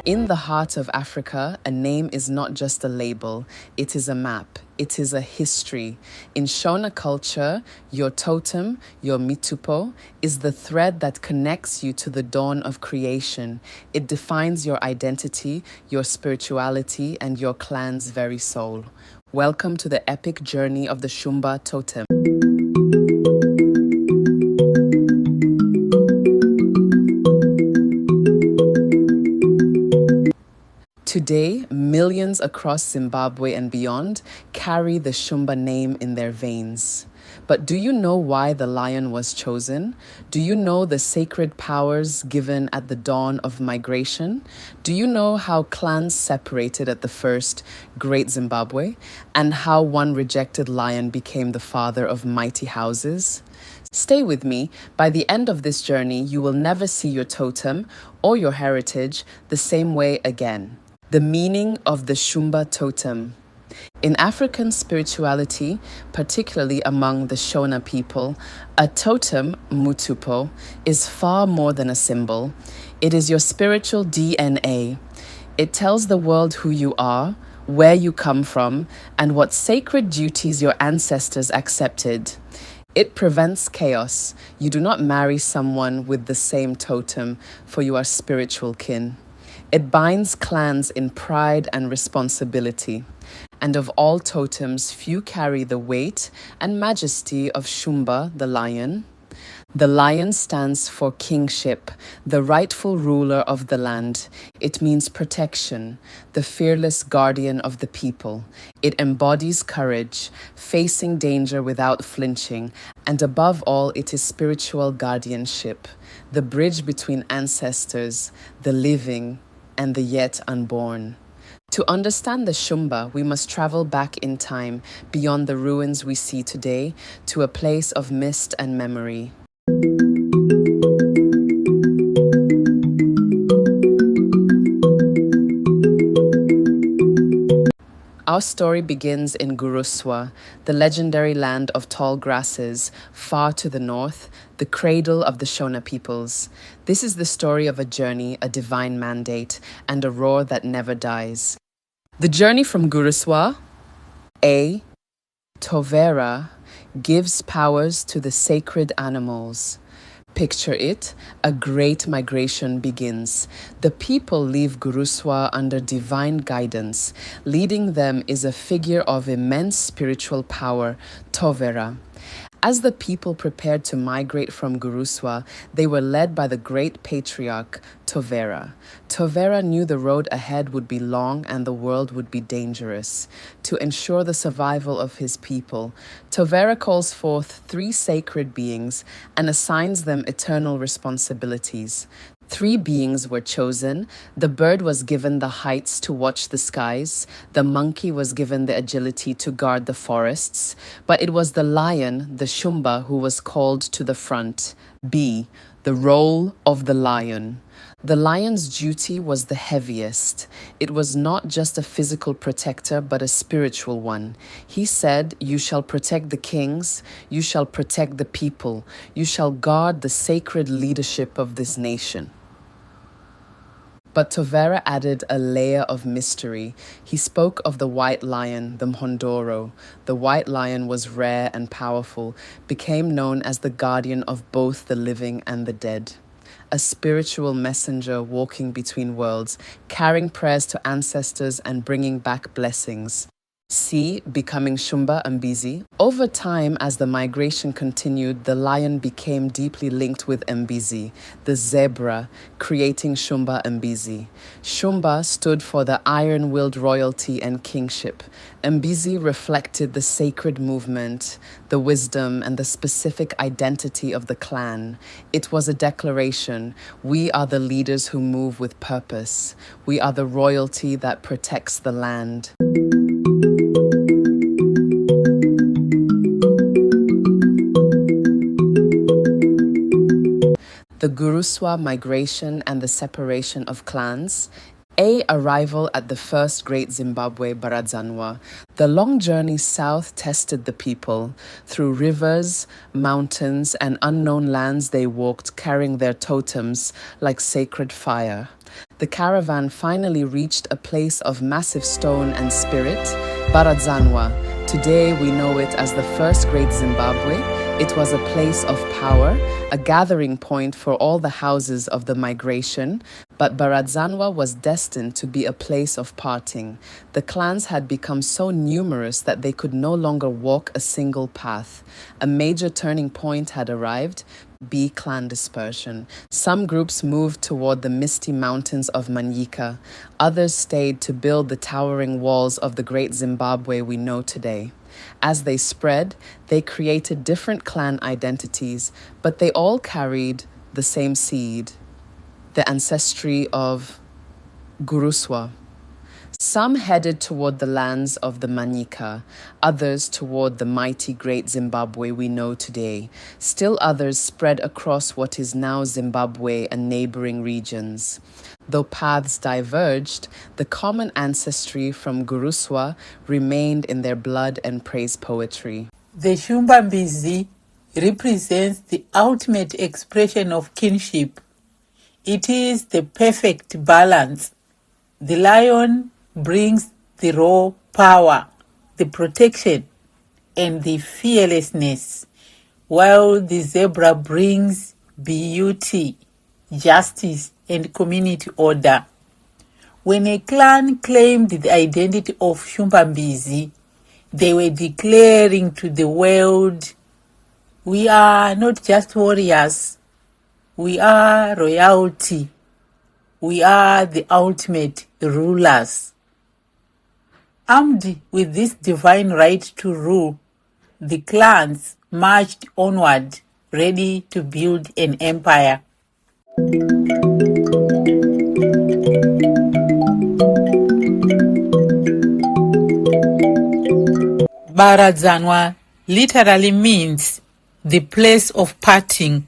In the heart of Africa, a name is not just a label, it is a map. It is a history. In Shona culture, your totem, your mitupo, is the thread that connects you to the dawn of creation. It defines your identity, your spirituality, and your clan's very soul. Welcome to the epic journey of the Shumba Totem. Today, millions across Zimbabwe and beyond carry the Shumba name in their veins. But do you know why the lion was chosen? Do you know the sacred powers given at the dawn of migration? Do you know how clans separated at the first Great Zimbabwe? And how one rejected lion became the father of mighty houses? Stay with me. By the end of this journey, you will never see your totem or your heritage the same way again. The meaning of the Shumba Totem. In African spirituality, particularly among the Shona people, a totem, mutupo, is far more than a symbol. It is your spiritual DNA. It tells the world who you are, where you come from, and what sacred duties your ancestors accepted. It prevents chaos. You do not marry someone with the same totem, for you are spiritual kin. It binds clans in pride and responsibility. And of all totems, few carry the weight and majesty of Shumba, the lion. The lion stands for kingship, the rightful ruler of the land. It means protection, the fearless guardian of the people. It embodies courage, facing danger without flinching, and above all, it is spiritual guardianship, the bridge between ancestors, the living, and the yet unborn. To understand the Shumba, we must travel back in time, beyond the ruins we see today, to a place of mist and memory. Our story begins in Guruuswa, the legendary land of tall grasses, far to the north, the cradle of the Shona peoples. This is the story of a journey, a divine mandate, and a roar that never dies. The journey from Guruuswa, Tovera, gives powers to the sacred animals. Picture it, a great migration begins. The people leave Guruuswa under divine guidance. Leading them is a figure of immense spiritual power, Tovera. As the people prepared to migrate from Guruuswa, they were led by the great patriarch, Tovera. Tovera knew the road ahead would be long and the world would be dangerous. To ensure the survival of his people, Tovera calls forth 3 sacred beings and assigns them eternal responsibilities. 3 beings were chosen. The bird was given the heights to watch the skies. The monkey was given the agility to guard the forests. But it was the lion, the Shumba, who was called to the front. B, the role of the lion. The lion's duty was the heaviest. It was not just a physical protector, but a spiritual one. He said, "You shall protect the kings, you shall protect the people, you shall guard the sacred leadership of this nation." But Tovera added a layer of mystery. He spoke of the white lion, the Mhondoro. The white lion was rare and powerful, became known as the guardian of both the living and the dead. A spiritual messenger walking between worlds, carrying prayers to ancestors and bringing back blessings. C, becoming Shumba Mbizi. Over time, as the migration continued, the lion became deeply linked with Mbizi, the zebra, creating Shumba Mbizi. Shumba stood for the iron-willed royalty and kingship. Mbizi reflected the sacred movement, the wisdom, and the specific identity of the clan. It was a declaration: we are the leaders who move with purpose. We are the royalty that protects the land. The Guruuswa migration and the separation of clans. Arrival at the first Great Zimbabwe, Baradzanwa. The long journey south tested the people. Through rivers, mountains, and unknown lands they walked, carrying their totems like sacred fire. the caravan finally reached a place of massive stone and spirit, Baradzanwa. Today we know it as the first great Zimbabwe. It was a place of power, a gathering point for all the houses of the migration, but Baradzanwa was destined to be a place of parting. The clans had become so numerous that they could no longer walk a single path. A major turning point had arrived, clan dispersion. Some groups moved toward the misty mountains of Manyika. Others stayed to build the towering walls of the great Zimbabwe we know today. As they spread, they created different clan identities, but they all carried the same seed, the ancestry of Guruuswa. Some headed toward the lands of the Manyika, others toward the mighty great Zimbabwe we know today. Still others spread across what is now Zimbabwe and neighboring regions. Though paths diverged, the common ancestry from Guruuswa remained in their blood and praise poetry. The Shumba Mbizi represents the ultimate expression of kinship. It is the perfect balance. The lion brings the raw power, the protection, and the fearlessness, while the zebra brings beauty, justice, and community order. When a clan claimed the identity of Shumba Mbizi, they were declaring to the world, we are not just warriors, we are royalty, we are the ultimate rulers. Armed with this divine right to rule, the clans marched onward, ready to build an empire. Baradzanwa literally means the place of parting,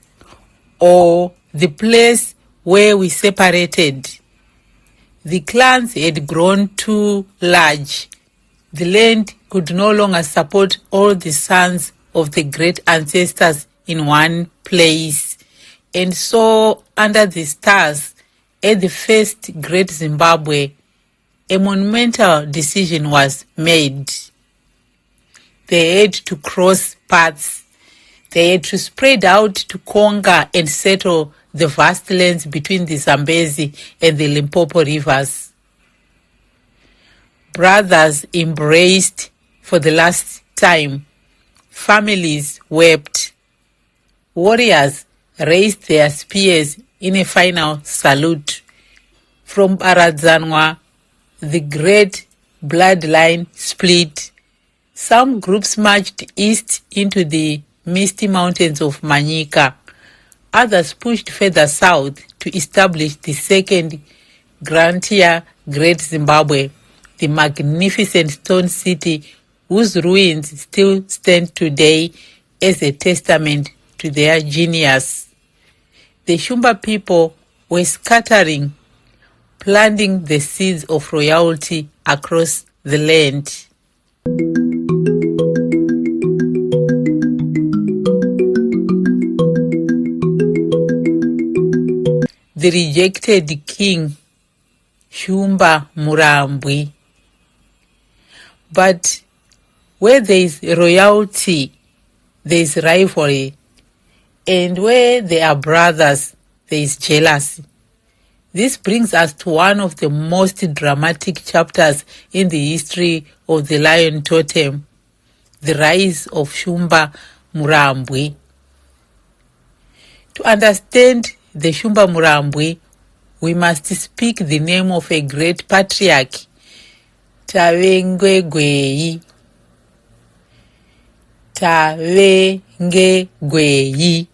or the place where we separated. The clans had grown too large. The land could no longer support all the sons of the great ancestors in one place. And so, under the stars, at the first great Zimbabwe, a monumental decision was made. They had to cross paths. They had to spread out to conquer and settle the vast lands between the Zambezi and the Limpopo rivers. Brothers embraced for the last time. Families wept. Warriors raised their spears in a final salute. From Baradzanwa, the great bloodline split. Some groups marched east into the misty mountains of Manyika. Others pushed further south to establish the second grand-tier Great Zimbabwe, the magnificent stone city whose ruins still stand today as a testament to their genius. The Shumba people were scattering, planting the seeds of royalty across the land. The rejected king, Shumba Murambwi. But where there is royalty, there is rivalry. And where there are brothers, there is jealousy. This brings us to one of the most dramatic chapters in the history of the lion totem, the rise of Shumba Murambwi. To understand the Shumba Murambwi, we must speak the name of a great patriarch, Tavengegweyi. Tavengegweyi.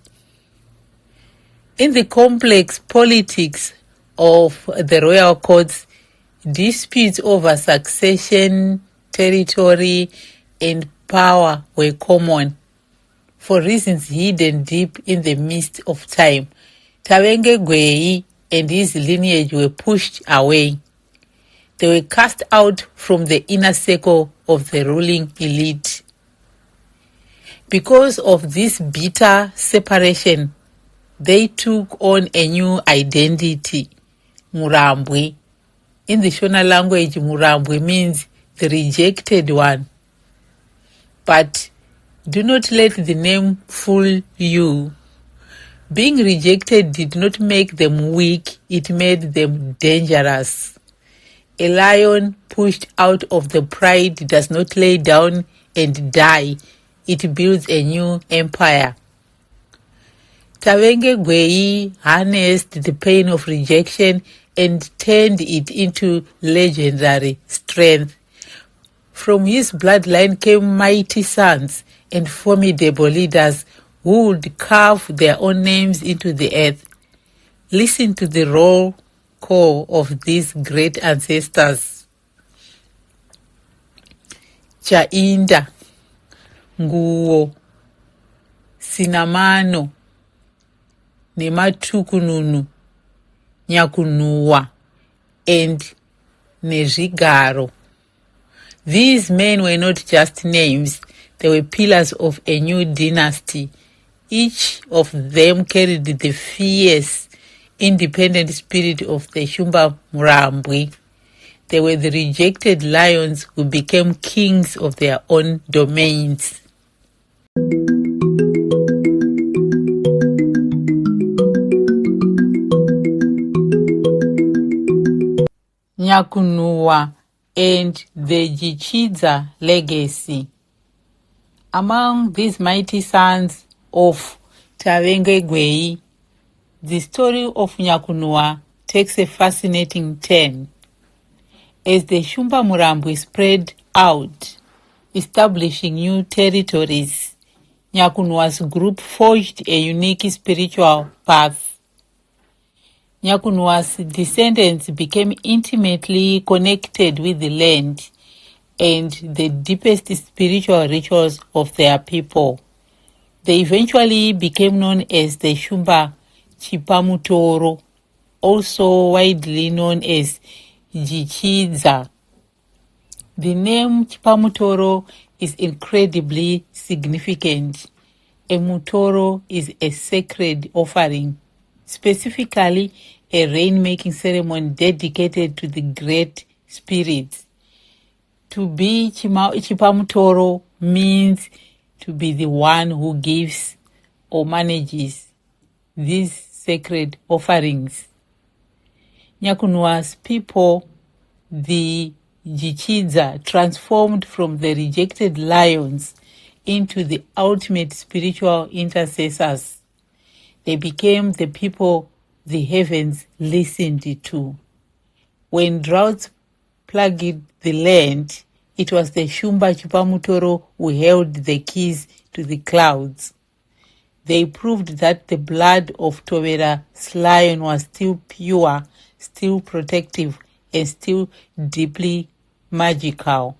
In the complex politics of the royal courts, disputes over succession, territory, and power were common. For reasons hidden deep in the mist of time, Tavengegweyi and his lineage were pushed away. They were cast out from the inner circle of the ruling elite. Because of this bitter separation, they took on a new identity, Murambwi. In the Shona language, Murambwi means the rejected one. But do not let the name fool you. Being rejected did not make them weak, it made them dangerous. A lion pushed out of the pride does not lay down and die. It builds a new empire. Tavengegweyi harnessed the pain of rejection and turned it into legendary strength. From his bloodline came mighty sons and formidable leaders who would carve their own names into the earth. Listen to the roll call of these great ancestors. Chainda, Nguwo, Sinamano, Nematukununu, Nyakunhuwa, and Nezvigaro. These men were not just names, they were pillars of a new dynasty. Each of them carried the fierce, independent spirit of the Shumba Murambwi. They were the rejected lions who became kings of their own domains. Nyakunhuwa and the Jichidza legacy. Among these mighty sons of Tavengegweyi, the story of Nyakunhuwa takes a fascinating turn. As the Shumba Murambwi spread out, establishing new territories, Nyakunhuwa's group forged a unique spiritual path. Nyakunhuwa's descendants became intimately connected with the land and the deepest spiritual rituals of their people. They eventually became known as the Shumba Chipamutoro, also widely known as Jichidza. The name Chipamutoro is incredibly significant. A mutoro is a sacred offering, specifically a rain-making ceremony dedicated to the great spirits. To be Chipamutoro means to be the one who gives or manages these sacred offerings. Nyakunhuwa's people, the Jichidza, transformed from the rejected lions into the ultimate spiritual intercessors. They became the people the heavens listened to. When droughts plagued the land, it was the Shumba Chipamutoro who held the keys to the clouds. They proved that the blood of Tovera's lion was still pure, still protective, and still deeply magical.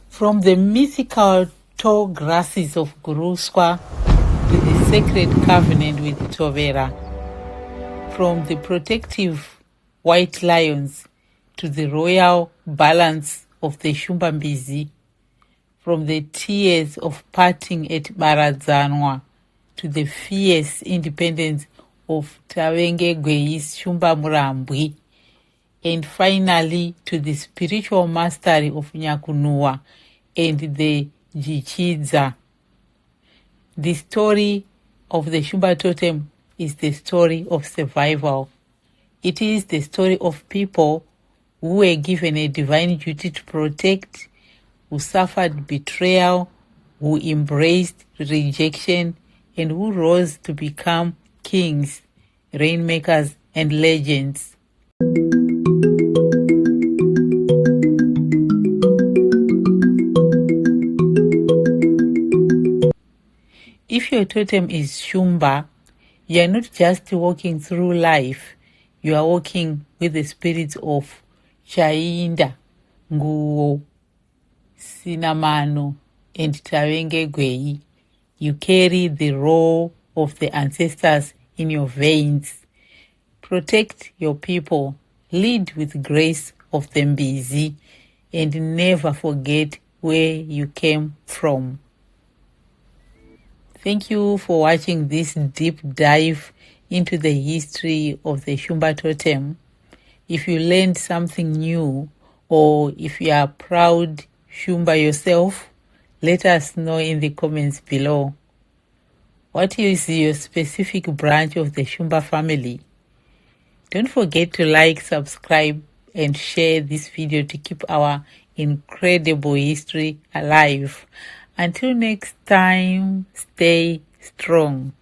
From the mythical tall grasses of Guruuswa to the sacred covenant with Tovera, from the protective white lions to the royal balance of the Shumba Mbizi, from the tears of parting at Baradzanwa to the fierce independence of Tavengegweyi's Shumba Murambwi, and finally to the spiritual mastery of Nyakunhuwa and the Jichidza. The story of the Shumba Totem is the story of survival. It is the story of people who were given a divine duty to protect, who suffered betrayal, who embraced rejection, and who rose to become kings, rainmakers, and legends. If your totem is Shumba, you are not just walking through life, you are walking with the spirits of Chainda, Nguwo, Sinamano, and Tavengegweyi. You carry the roll of the ancestors in your veins. Protect your people, lead with grace of the Mbizi, and never forget where you came from. Thank you for watching this deep dive into the history of the Shumba Totem. If you learned something new, or if you are proud Shumba yourself, let us know in the comments below. What is your specific branch of the Shumba family? Don't forget to like, subscribe, and share this video to keep our incredible history alive. Until next time, stay strong.